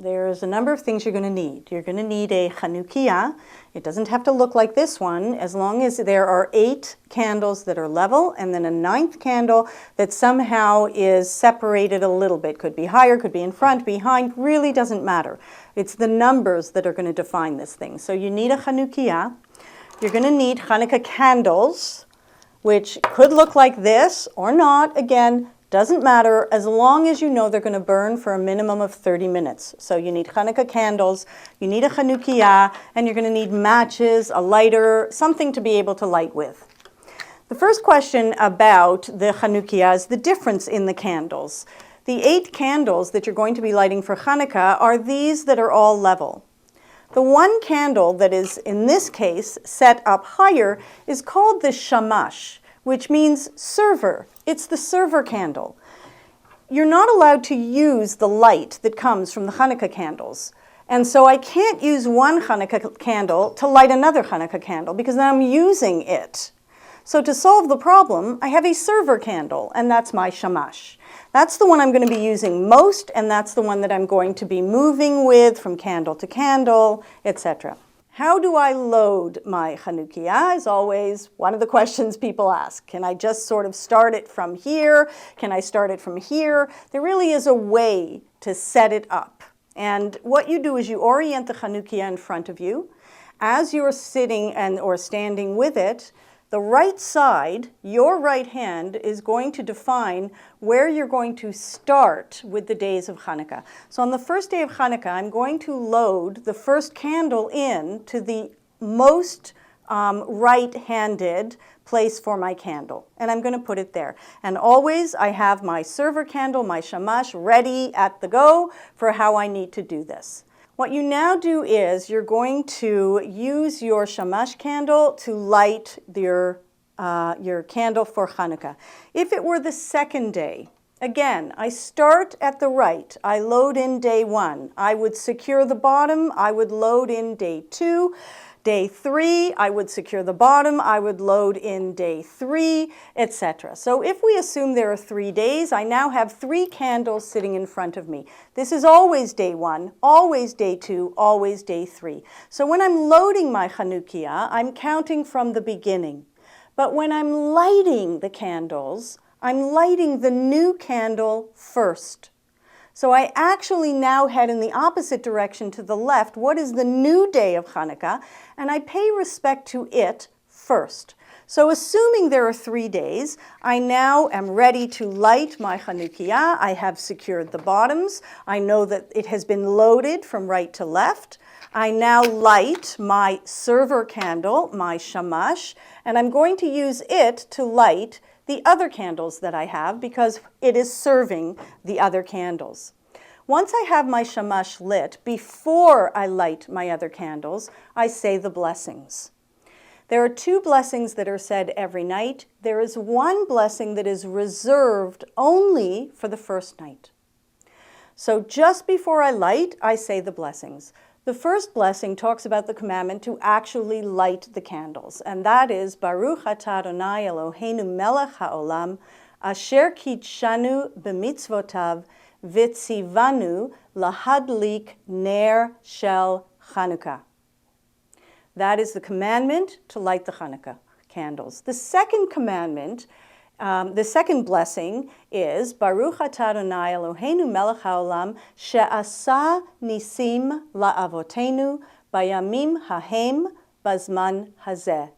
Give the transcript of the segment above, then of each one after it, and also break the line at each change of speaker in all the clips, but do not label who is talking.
there's a number of things you're going to need. You're going to need a Chanukiah. It doesn't have to look like this one, as long as there are 8 candles that are level, and then a 9th candle that somehow is separated a little bit. Could be higher, could be in front, behind, really doesn't matter. It's the numbers that are going to define this thing. So you need a Chanukiah. You're going to need Hanukkah candles, which could look like this or not. Again, doesn't matter, as long as you know they're going to burn for a minimum of 30 minutes. So you need Hanukkah candles, you need a Chanukiah, and you're going to need matches, a lighter, something to be able to light with. The first question about the Chanukiah is the difference in the candles. The 8 candles that you're going to be lighting for Hanukkah are these that are all level. The one candle that is, in this case, set up higher is called the shamash, which means server. It's the server candle. You're not allowed to use the light that comes from the Hanukkah candles. And so I can't use one Hanukkah candle to light another Hanukkah candle because then I'm using it. So to solve the problem, I have a server candle, and that's my shamash. That's the one I'm going to be using most, and that's the one that I'm going to be moving with from candle to candle, etc. How do I load my Chanukiah is always one of the questions people ask. Can I just sort of start it from here? Can I start it from here? There really is a way to set it up. And what you do is you orient the Chanukiah in front of you. As you're sitting or standing with it, the right side, your right hand, is going to define where you're going to start with the days of Hanukkah. So on the first day of Hanukkah, I'm going to load the first candle in to the most right-handed place for my candle. And I'm going to put it there. And always I have my server candle, my shamash, ready at the go for how I need to do this. What you now do is you're going to use your shamash candle to light your candle for Hanukkah. If it were the second day, again, I start at the right. I load in day 1. I would secure the bottom. I would load in day 2. Day 3, I would secure the bottom, I would load in day 3, etc. So if we assume there are 3 days, I now have 3 candles sitting in front of me. This is always day 1, always day 2, always day 3. So when I'm loading my Chanukiah, I'm counting from the beginning. But when I'm lighting the candles, I'm lighting the new candle first. So I actually now head in the opposite direction to the left. What is the new day of Hanukkah? And I pay respect to it first. So assuming there are 3 days, I now am ready to light my Chanukiah. I have secured the bottoms. I know that it has been loaded from right to left. I now light my server candle, my shamash, and I'm going to use it to light the other candles that I have because it is serving the other candles. Once I have my shamash lit, before I light my other candles, I say the blessings. There are 2 blessings that are said every night. There is one blessing that is reserved only for the first night. So just before I light, I say the blessings. The first blessing talks about the commandment to actually light the candles, and that is Baruch atah Adonai Eloheinu melech haolam asher kitshanu b'mitzvotav v'tzivanu lahadlik ner shel Chanukah. That is the commandment to light the Hanukkah candles. The second commandment, the second blessing is Baruch atah Adonai Eloheinu melech haolam she'asa nisim la'avotenu bayamim hahem bazman hazeh.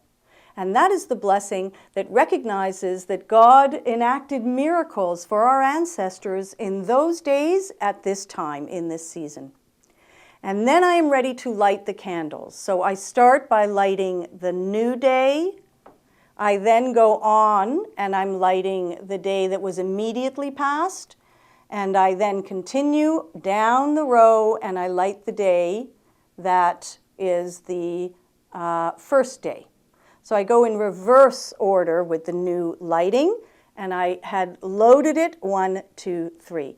And that is the blessing that recognizes that God enacted miracles for our ancestors in those days at this time, in this season. And then I am ready to light the candles. So I start by lighting the new day. I then go on and I'm lighting the day that was immediately past. And I then continue down the row and I light the day that is the first day. So I go in reverse order with the new lighting, and I had loaded it 1, 2, 3.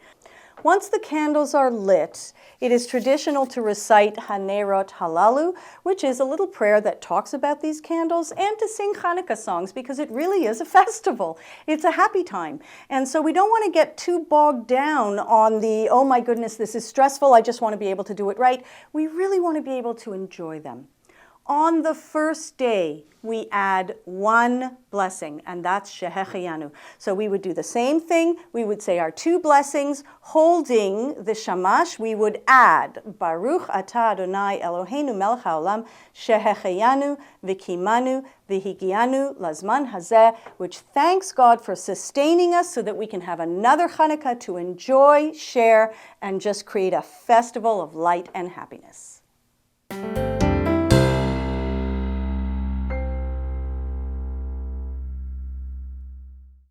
Once the candles are lit, it is traditional to recite Hanerot Halalu, which is a little prayer that talks about these candles, and to sing Hanukkah songs, because it really is a festival. It's a happy time. And so we don't want to get too bogged down on the, oh my goodness, this is stressful, I just want to be able to do it right. We really want to be able to enjoy them. On the first day, we add one blessing, and that's Shehecheyanu. So we would do the same thing. We would say our two blessings. Holding the shamash, we would add Baruch Atah Adonai Eloheinu Melech HaOlam Shehecheyanu V'kimanu V'higianu Lazman Hazeh, which thanks God for sustaining us so that we can have another Hanukkah to enjoy, share, and just create a festival of light and happiness.